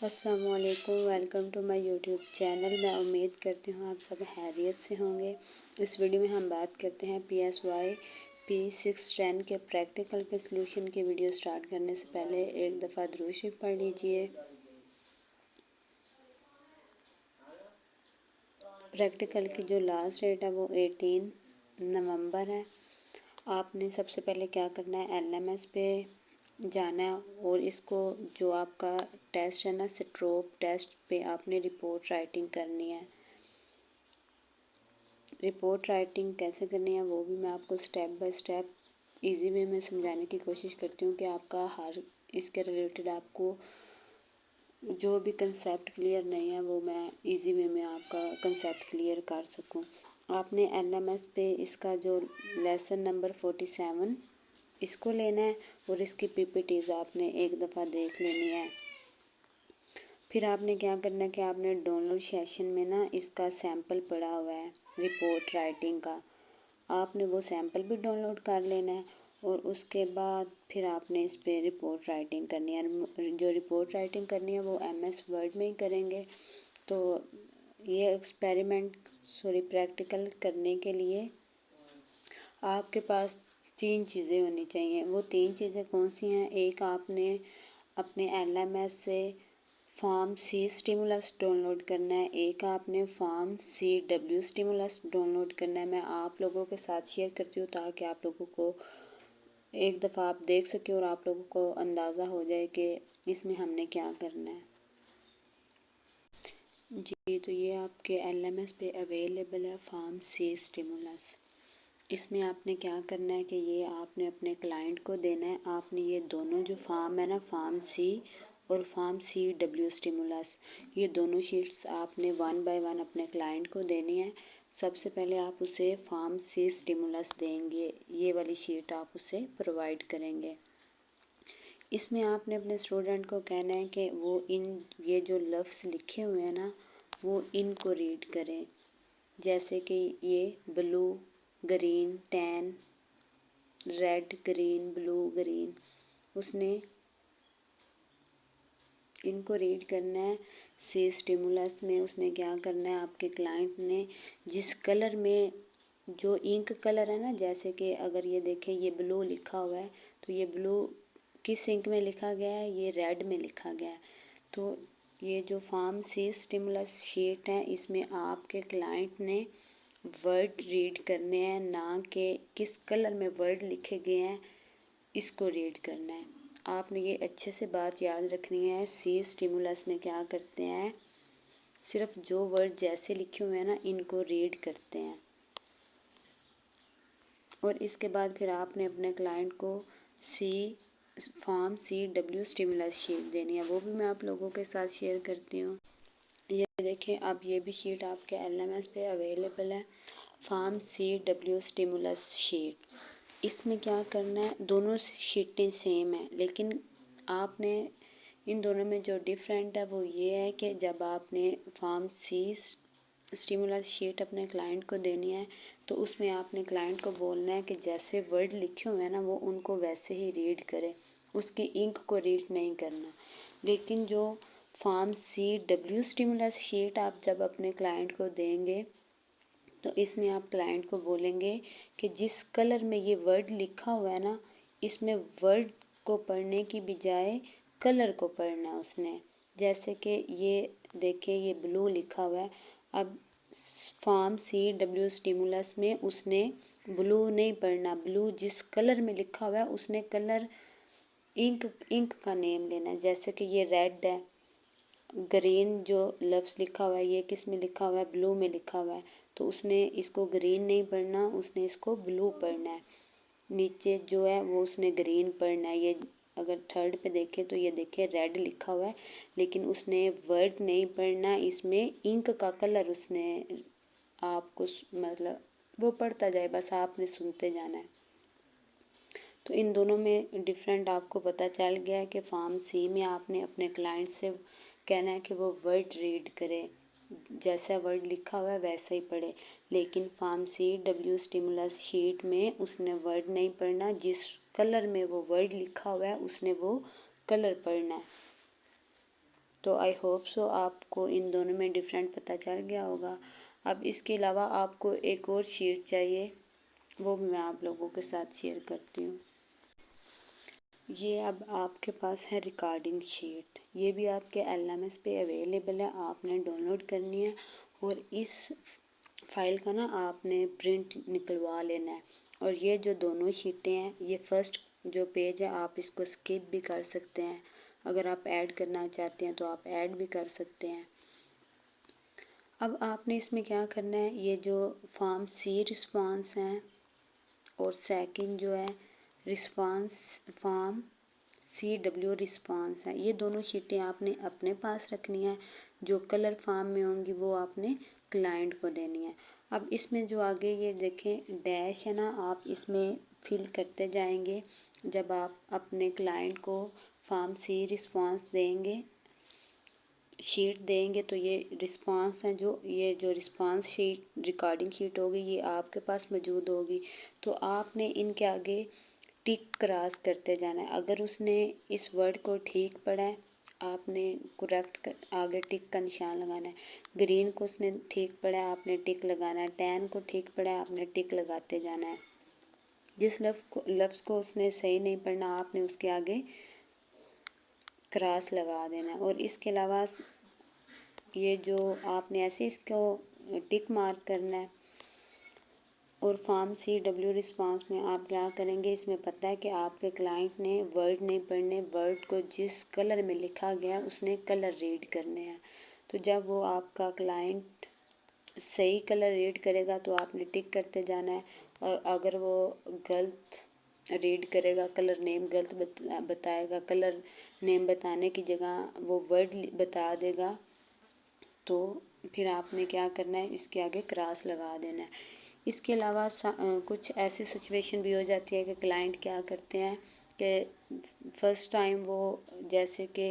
अस्सलामुअलैकुम, welcome to my YouTube channel. मैं उम्मीद करती हूँ आप सब खैरियत से होंगे। इस वीडियो में हम बात करते हैं PSY P610 के प्रैक्टिकल के सलूशन की। वीडियो स्टार्ट करने से पहले एक दफ़ा दुरूद शरीफ पढ़ लीजिए। प्रैक्टिकल की जो लास्ट डेट है वो 18 नवंबर है। आपने सबसे पहले क्या करना है, LMS पे जाना है और इसको जो आपका टेस्ट है ना, स्ट्रोक टेस्ट पे आपने रिपोर्ट राइटिंग करनी है। रिपोर्ट राइटिंग कैसे करनी है वो भी मैं आपको step by step easy way में समझाने की कोशिश करती हूँ कि आपका हर इसके रिलेटेड आपको जो भी कंसेप्ट क्लियर नहीं है वो मैं इजी वे में आपका कंसेप्ट क्लियर कर सकूँ। आपने LMS पे इसका जो लेसन नंबर 47 इसको लेना है और इसकी PPTs आपने एक दफ़ा देख लेनी है। फिर आपने क्या करना है कि आपने डाउनलोड सेशन में ना इसका सैंपल पड़ा हुआ है रिपोर्ट राइटिंग का, आपने वो सैंपल भी डाउनलोड कर लेना है और उसके बाद फिर आपने इस पर रिपोर्ट राइटिंग करनी है। जो रिपोर्ट राइटिंग करनी है वो MS वर्ड में ही करेंगे। तो ये प्रैक्टिकल करने के लिए आपके पास 3 चीज़ें होनी चाहिए। वो 3 चीज़ें कौन सी हैं? एक, आपने अपने LMS से फॉर्म C स्टिमुलस डाउनलोड करना है। एक आपने फॉर्म CW स्टिमुलस डाउनलोड करना है। मैं आप लोगों के साथ शेयर करती हूँ ताकि आप लोगों को एक दफ़ा आप देख सकें और आप लोगों को अंदाज़ा हो जाए कि इसमें हमने क्या करना है। जी, तो ये आपके LMS पे अवेलेबल है फॉर्म C स्टिमुलस। इसमें आपने क्या करना है कि ये आपने अपने क्लाइंट को देना है। आपने ये दोनों जो फॉर्म है ना, फॉर्म C और फॉर्म CW स्टिमुलस, ये दोनों शीट्स आपने 1 बाय 1 अपने क्लाइंट को देनी है। सबसे पहले आप उसे फॉर्म C स्टिमुलस देंगे, ये वाली शीट आप उसे प्रोवाइड करेंगे। इसमें आपने अपने स्टूडेंट को कहना है कि वो ये जो लफ्ज़ लिखे हुए हैं ना वो इनको रीड करें। जैसे कि ये blue, green, tan, red, green, blue, green, उसने इनको रीड करना है। C स्टिमुलस में उसने क्या करना है, आपके क्लाइंट ने जिस कलर में जो इंक कलर है ना, जैसे कि अगर ये देखें ये ब्लू लिखा हुआ है तो ये ब्लू किस इंक में लिखा गया है, ये रेड में लिखा गया है। तो ये जो फॉर्म C स्टिमुलस शीट है इसमें आपके क्लाइंट ने वर्ड रीड करने हैं, ना कि किस कलर में वर्ड लिखे गए हैं इसको रीड करना है। आपने ये अच्छे से बात याद रखनी है। C स्टिमुलस में क्या करते हैं, सिर्फ जो वर्ड जैसे लिखे हुए हैं ना इनको रीड करते हैं। और इसके बाद फिर आपने अपने क्लाइंट को फॉर्म CW स्टिमुलस शीट देनी है, वो भी मैं आप लोगों के साथ शेयर करती हूँ। ये देखें, अब ये भी शीट आपके LMS पे अवेलेबल है, फॉर्म CW स्टिमुलस शीट। इसमें क्या करना है, दोनों शीटें सेम है लेकिन आपने इन दोनों में जो डिफरेंट है वो ये है कि जब आपने फॉर्म C स्टिमुलस शीट अपने क्लाइंट को देनी है तो उसमें आपने क्लाइंट को बोलना है कि जैसे वर्ड लिखे हुए हैं ना वो उनको वैसे ही रीड करे, उसकी इंक को रीड नहीं करना। लेकिन जो फॉर्म CW स्टिमुलस शीट आप जब अपने क्लाइंट को देंगे तो इसमें आप क्लाइंट को बोलेंगे कि जिस कलर में ये वर्ड लिखा हुआ है ना इसमें वर्ड को पढ़ने की बजाय कलर को पढ़ना है उसने। जैसे कि ये देखिए ये ब्लू लिखा हुआ है, अब फॉर्म CW स्टिमुलस में उसने ब्लू नहीं पढ़ना, ब्लू जिस कलर में लिखा हुआ है उसने कलर इंक का नेम लेना है। जैसे कि ये रेड है, ग्रीन जो लफ्ज़ लिखा हुआ है ये किस में लिखा हुआ है, ब्लू में लिखा हुआ है, तो उसने इसको ग्रीन नहीं पढ़ना, उसने इसको ब्लू पढ़ना है। नीचे जो है वो उसने ग्रीन पढ़ना है। ये अगर थर्ड पे देखें तो ये देखिए रेड लिखा हुआ है लेकिन उसने वर्ड नहीं पढ़ना, इसमें इंक का कलर उसने आपको मतलब वो पढ़ता जाए, बस आपने सुनते जाना है। तो इन दोनों में डिफरेंट आपको पता चल गया है कि फॉर्म C में आपने अपने क्लाइंट से कहना है कि वो वर्ड रीड करे, जैसा वर्ड लिखा हुआ है वैसा ही पढ़े। लेकिन फॉर्म CW स्टिमुलस शीट में उसने वर्ड नहीं पढ़ना, जिस कलर में वो वर्ड लिखा हुआ है उसने वो कलर पढ़ना है। तो आई होप सो आपको इन दोनों में डिफरेंट पता चल गया होगा। अब इसके अलावा आपको एक और शीट चाहिए, वो भी मैं आप लोगों के साथ शेयर करती हूँ। ये अब आपके पास है रिकॉर्डिंग शीट, ये भी आपके LMS पे अवेलेबल है, आपने डाउनलोड करनी है और इस फाइल का ना आपने प्रिंट निकलवा लेना है। और ये जो दोनों शीटें हैं, ये फर्स्ट जो पेज है आप इसको स्किप भी कर सकते हैं, अगर आप ऐड करना चाहते हैं तो आप ऐड भी कर सकते हैं। अब आपने इसमें क्या करना है, ये जो फॉर्म C रिस्पांस हैं और सेकंड जो है रिस्पांस फॉर्म CW रिस्पांस है, ये दोनों शीटें आपने अपने पास रखनी है। जो कलर फॉर्म में होंगी वो आपने क्लाइंट को देनी है। अब इसमें जो आगे ये देखें डैश है ना, आप इसमें फिल करते जाएंगे। जब आप अपने क्लाइंट को फॉर्म C रिस्पांस देंगे, शीट देंगे, तो ये रिस्पांस है, ये जो रिस्पांस शीट रिकॉर्डिंग शीट होगी ये आपके पास मौजूद होगी। तो आपने इनके आगे टिक क्रॉस करते जाना है। अगर उसने इस वर्ड को ठीक पढ़ा है, आपने करेक्ट आगे टिक का निशान लगाना है। ग्रीन को उसने ठीक पढ़ा है, आपने टिक लगाना है। टैन को ठीक पढ़ा है, आपने टिक लगाते जाना है। जिस लफ्ज़ को उसने सही नहीं पढ़ना, आपने उसके आगे क्रॉस लगा देना है। और इसके अलावा ये जो आपने ऐसे इसको टिक मार्क करना है। और फॉर्म CW रिस्पांस में आप क्या करेंगे, इसमें पता है कि आपके क्लाइंट ने वर्ड नहीं पढ़ने, वर्ड को जिस कलर में लिखा गया उसने कलर रीड करने हैं। तो जब वो आपका क्लाइंट सही कलर रीड करेगा तो आपने टिक करते जाना है। और अगर वो गलत रीड करेगा, कलर नेम गलत बताएगा, कलर नेम बताने की जगह वो वर्ड बता देगा, तो फिर आपने क्या करना है, इसके आगे क्रॉस लगा देना है। इसके अलावा कुछ ऐसी सिचुएशन भी हो जाती है कि क्लाइंट क्या करते हैं कि फर्स्ट टाइम वो, जैसे कि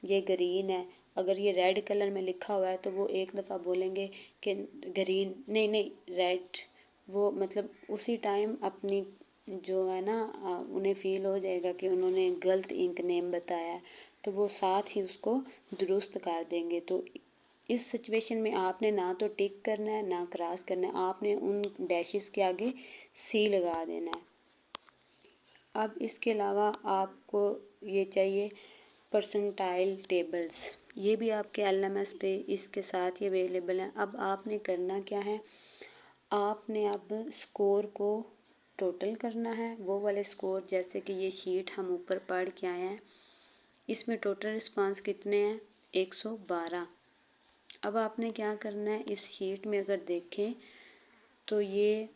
ये ग्रीन है, अगर ये रेड कलर में लिखा हुआ है तो वो एक दफ़ा बोलेंगे कि ग्रीन नहीं नहीं रेड, वो मतलब उसी टाइम अपनी जो है ना उन्हें फ़ील हो जाएगा कि उन्होंने गलत इंक नेम बताया है, तो वो साथ ही उसको दुरुस्त कर देंगे। तो इस सिचुएशन में आपने ना तो टिक करना है ना क्रॉस करना है, आपने उन डैशेस के आगे C लगा देना है। अब इसके अलावा आपको ये चाहिए परसेंटाइल टेबल्स, ये भी आपके LMS पे इसके साथ ही अवेलेबल हैं। अब आपने करना क्या है, आपने अब स्कोर को टोटल करना है, वो वाले स्कोर जैसे कि ये शीट हम ऊपर पढ़ के आए हैं, इसमें टोटल रिस्पांस कितने हैं 112। अब आपने क्या करना है, इस शीट में अगर देखें तो ये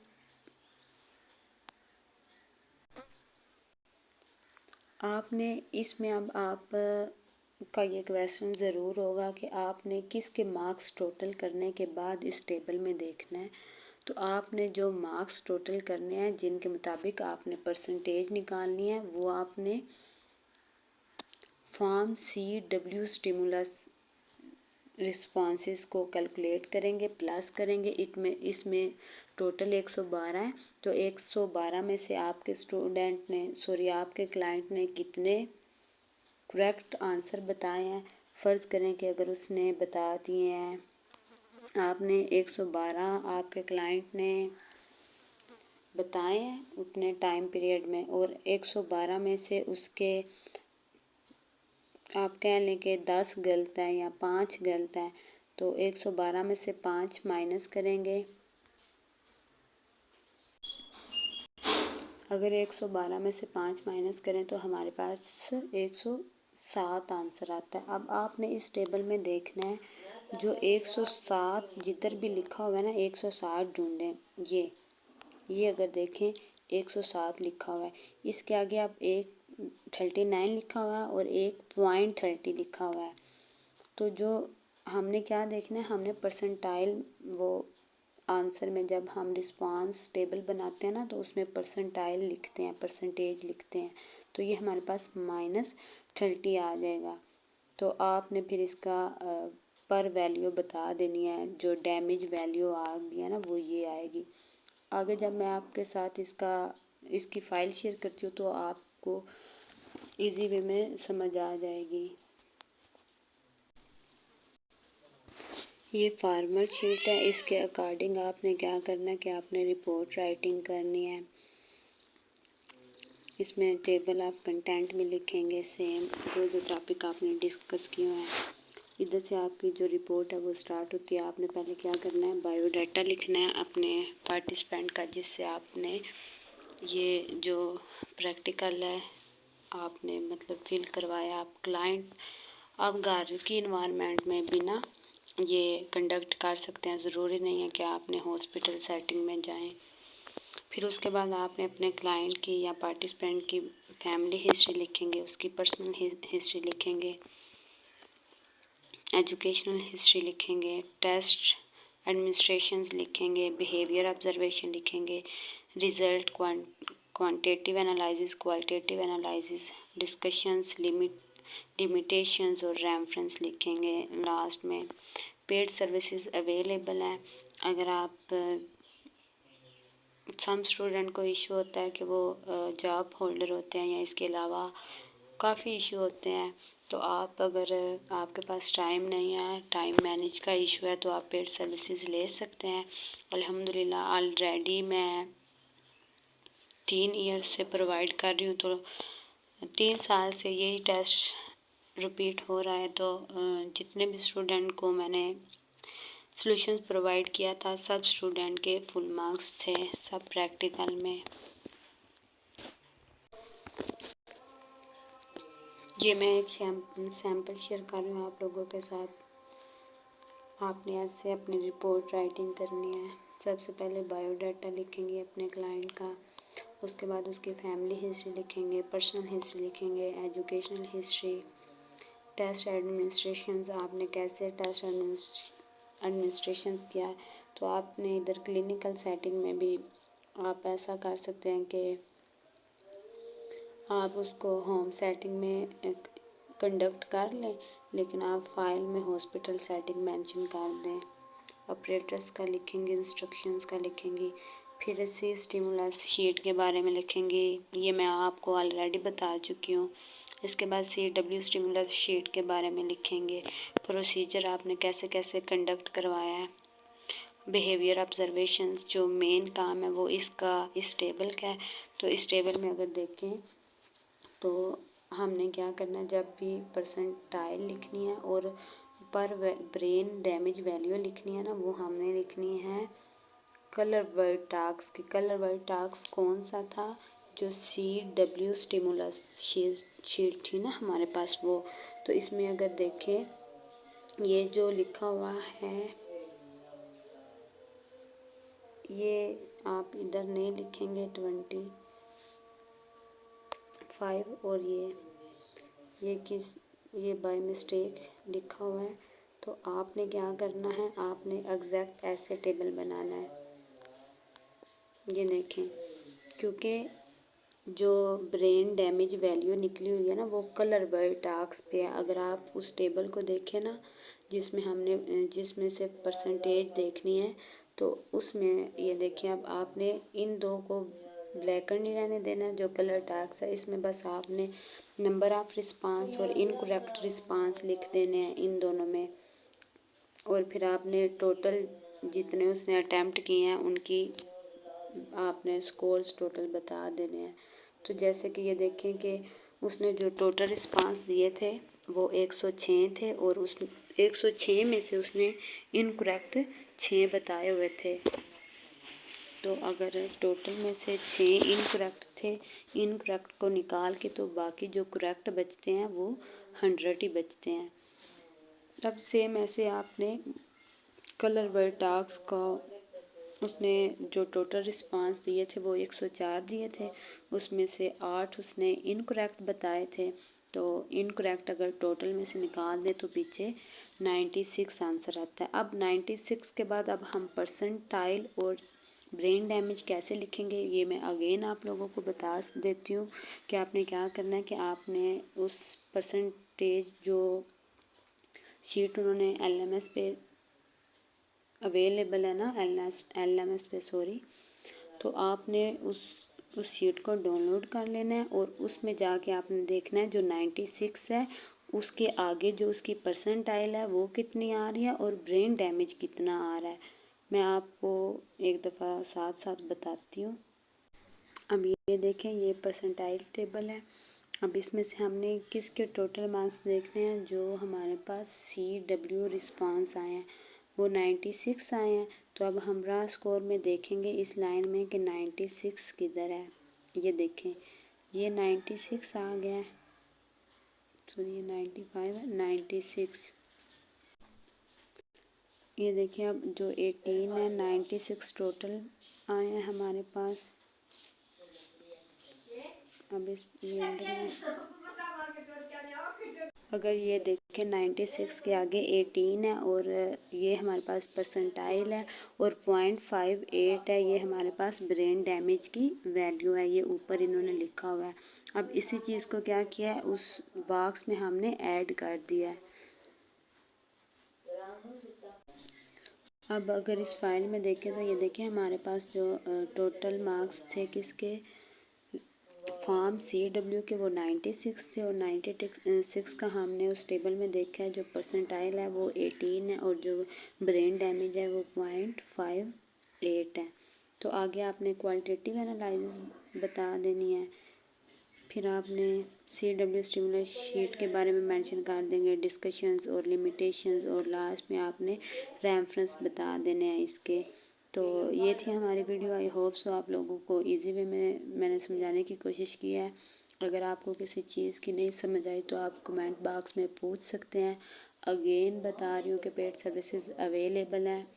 आपने इसमें अब आप का ये क्वेश्चन ज़रूर होगा कि आपने किसके मार्क्स टोटल करने के बाद इस टेबल में देखना है। तो आपने जो मार्क्स टोटल करने हैं जिनके मुताबिक आपने परसेंटेज निकालनी है, वो आपने फॉर्म CW स्टिमुलस रिस्पॉन्सेस को कैलकुलेट करेंगे, प्लस करेंगे। इसमें टोटल 112 है, तो 112 में से आपके स्टूडेंट ने आपके क्लाइंट ने कितने करेक्ट आंसर बताए हैं। फ़र्ज़ करें कि अगर उसने बता दिए हैं, आपने 112 आपके क्लाइंट ने बताए हैं उतने टाइम पीरियड में, और 112 में से उसके आप कह लें कि 10 गलत हैं या 5 गलत हैं, तो 112 में से 5 माइनस करेंगे। अगर 112 में से 5 माइनस करें तो हमारे पास 107 आंसर आता है। अब आपने इस टेबल में देखना है जो 107 जिधर भी लिखा हुआ है ना 160 ढूंढें। ये अगर देखें 107 लिखा हुआ है, इसके आगे आप 39 लिखा हुआ है और 1.30 लिखा हुआ है। तो जो हमने क्या देखना है, हमने परसेंटाइल वो आंसर में जब हम रिस्पांस टेबल बनाते हैं ना तो उसमें परसेंटाइल लिखते हैं, परसेंटेज लिखते हैं, तो ये हमारे पास -30 आ जाएगा। तो आपने फिर इसका पर वैल्यू बता देनी है, जो डैमेज वैल्यू आ गई है ना वो ये आएगी। आगे जब मैं आपके साथ इसकी फ़ाइल शेयर करती हूँ तो आपको इजी वे में समझ आ जाएगी। ये फॉर्मल शीट है। इसके अकॉर्डिंग आपने क्या करना है कि आपने रिपोर्ट राइटिंग करनी है। इसमें टेबल ऑफ कंटेंट में लिखेंगे सेम जो टॉपिक आपने डिस्कस किए हैं। इधर से आपकी जो रिपोर्ट है वो स्टार्ट होती है। आपने पहले क्या करना है, बायोडाटा लिखना है अपने पार्टिसिपेंट का, जिससे आपने ये जो प्रैक्टिकल है आपने मतलब फिल करवाया। आप क्लाइंट आप घर की इन्वायरमेंट में भी ना ये कंडक्ट कर सकते हैं। ज़रूरी नहीं है कि आपने हॉस्पिटल सेटिंग में जाएं। फिर उसके बाद आपने अपने क्लाइंट की या पार्टिसिपेंट की फैमिली हिस्ट्री लिखेंगे, उसकी पर्सनल हिस्ट्री लिखेंगे, एजुकेशनल हिस्ट्री लिखेंगे, टेस्ट एडमिनिस्ट्रेशंस लिखेंगे, बिहेवियर ऑब्जर्वेशन लिखेंगे, result quantitative analysis, qualitative analysis, discussions, limitations और रेफरेंस लिखेंगे। लास्ट में पेड सर्विसेज अवेलेबल हैं। अगर आप सम स्टूडेंट को इशू होता है कि वो जॉब होल्डर होते हैं या इसके अलावा काफ़ी इशू होते हैं, तो आप अगर आपके पास टाइम नहीं है, टाइम मैनेज का इशू है, तो आप पेड सर्विसेज ले सकते हैं। अल्हम्दुलिल्लाह ऑलरेडी मैं 3 ईयर से प्रोवाइड कर रही हूँ, तो 3 साल से यही टेस्ट रिपीट हो रहा है। तो जितने भी स्टूडेंट को मैंने सॉल्यूशंस प्रोवाइड किया था, सब स्टूडेंट के फुल मार्क्स थे, सब प्रैक्टिकल में। ये मैं एक सैम्पल शेयर कर रही हूँ आप लोगों के साथ। आपने आज से अपनी रिपोर्ट राइटिंग करनी है। सबसे पहले बायोडाटा लिखेंगे अपने क्लाइंट का, उसके बाद उसकी फैमिली हिस्ट्री लिखेंगे, पर्सनल हिस्ट्री लिखेंगे, एजुकेशनल हिस्ट्री, टेस्ट एडमिनिस्ट्रेशंस, आपने कैसे टेस्ट एडमिनिस्ट्रेशन किया है। तो आपने इधर क्लिनिकल सेटिंग में भी आप ऐसा कर सकते हैं कि आप उसको होम सेटिंग में कंडक्ट कर लें, लेकिन आप फाइल में हॉस्पिटल सेटिंग मेंशन कर दें। ऑपरेटर्स का लिखेंगे, इंस्ट्रक्शंस का लिखेंगे, फिर से स्टिमुलस शीट के बारे में लिखेंगे। ये मैं आपको ऑलरेडी बता चुकी हूँ। इसके बाद CW स्टिमुलस शीट के बारे में लिखेंगे, प्रोसीजर आपने कैसे कैसे कंडक्ट करवाया है। बिहेवियर ऑब्जर्वेशंस जो मेन काम है वो इस टेबल का है। तो इस टेबल में अगर देखें तो हमने क्या करना है, जब भी परसेंटाइल लिखनी है और पर ब्रेन डैमेज वैल्यू लिखनी है ना, वो हमने लिखनी है कलर वर्ड टास्क की। कलर वर्ड टास्क कौन सा था, जो CW स्टिमुलस शीट थी ना हमारे पास वो। तो इसमें अगर देखें ये जो लिखा हुआ है, ये आप इधर नहीं लिखेंगे 25, और ये बाय मिस्टेक लिखा हुआ है। तो आपने क्या करना है, आपने एग्जैक्ट ऐसे टेबल बनाना है। ये देखें, क्योंकि जो ब्रेन डैमेज वैल्यू निकली हुई है ना, वो कलर वर्ड टास्क पे है। अगर आप उस टेबल को देखें ना, जिसमें से परसेंटेज देखनी है, तो उसमें ये देखिए, अब आपने इन दो को ब्लैक नहीं रहने देना जो कलर टास्क है। इसमें बस आपने नंबर ऑफ रिस्पांस और इनकरेक्ट रिस्पांस लिख देने हैं इन दोनों में, और फिर आपने टोटल जितने उसने अटैम्प्ट किए हैं उनकी आपने स्कोर्स टोटल बता देने हैं। तो जैसे कि ये देखें कि उसने जो टोटल रिस्पांस दिए थे वो 106 थे, और उस 106 में से उसने इनकरेक्ट 6 बताए हुए थे। तो अगर टोटल में से 6 इनकरेक्ट थे, इनकरेक्ट को निकाल के तो बाकी जो करेक्ट बचते हैं वो 100 ही बचते हैं। अब सेम ऐसे आपने कलर वर्ड टास्क का उसने जो टोटल रिस्पांस दिए थे वो 104 दिए थे, उसमें से 8 उसने इनकरेक्ट बताए थे। तो इनकरेक्ट अगर टोटल में से निकाल दें तो पीछे 96 आंसर आता है। अब 96 के बाद अब हम परसेंटाइल और ब्रेन डैमेज कैसे लिखेंगे, ये मैं अगेन आप लोगों को बता देती हूँ कि आपने क्या करना है कि आपने उस परसेंटेज जो शीट उन्होंने LMS पे अवेलेबल है ना, LMS पे सॉरी, तो आपने उस शीट को डाउनलोड कर लेना है, और उसमें जाके आपने देखना है जो 96 है उसके आगे जो उसकी परसेंटाइल है वो कितनी आ रही है और ब्रेन डैमेज कितना आ रहा है, मैं आपको एक दफ़ा साथ साथ बताती हूँ। अब ये देखें, ये परसेंटाइल टेबल है। अब इसमें से हमने किसके टोटल मार्क्स देखने हैं, जो हमारे पास CW रिस्पांस आए हैं वो 96 आए हैं। तो अब हमरा स्कोर में देखेंगे इस लाइन में कि 96 किधर है। ये देखें, ये 96 आ गया है, सॉरी ये 95 है, 96। ये देखिए, अब जो 18 है, 96 टोटल आए हैं हमारे पास। अब इस ये अंदर में अगर ये देखें 96 के आगे 18 है और ये हमारे पास परसेंटाइल है और 0.58 है, ये हमारे पास ब्रेन डैमेज की वैल्यू है, ये ऊपर इन्होंने लिखा हुआ है। अब इसी चीज़ को क्या किया है, उस बॉक्स में हमने ऐड कर दिया है। अब अगर इस फाइल में देखें तो ये देखें हमारे पास जो टोटल मार्क्स थे किसके, फॉर्म CW के, वो 96 थे और 96 का हमने उस टेबल में देखा है जो परसेंटाइल है वो 18 है और जो ब्रेन डैमेज है वो 0.58 है। तो आगे आपने क्वालिटेटिव एनालिसिस बता देनी है, फिर आपने CW स्टिमुलस शीट के बारे में मेंशन कर देंगे, डिस्कशंस और लिमिटेशंस, और लास्ट में आपने रेफरेंस बता देने हैं इसके। तो ये थी हमारी वीडियो। आई होप सो आप लोगों को इजी वे में मैंने समझाने की कोशिश की है। अगर आपको किसी चीज़ की नहीं समझ आई तो आप कमेंट बॉक्स में पूछ सकते हैं। अगेन बता रही हूँ कि पेड सर्विसेज अवेलेबल हैं,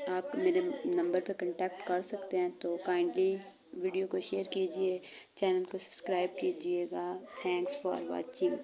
आप मेरे नंबर पर कांटेक्ट कर सकते हैं। तो काइंडली वीडियो को शेयर कीजिए, चैनल को सब्सक्राइब कीजिएगा। Thanks for watching.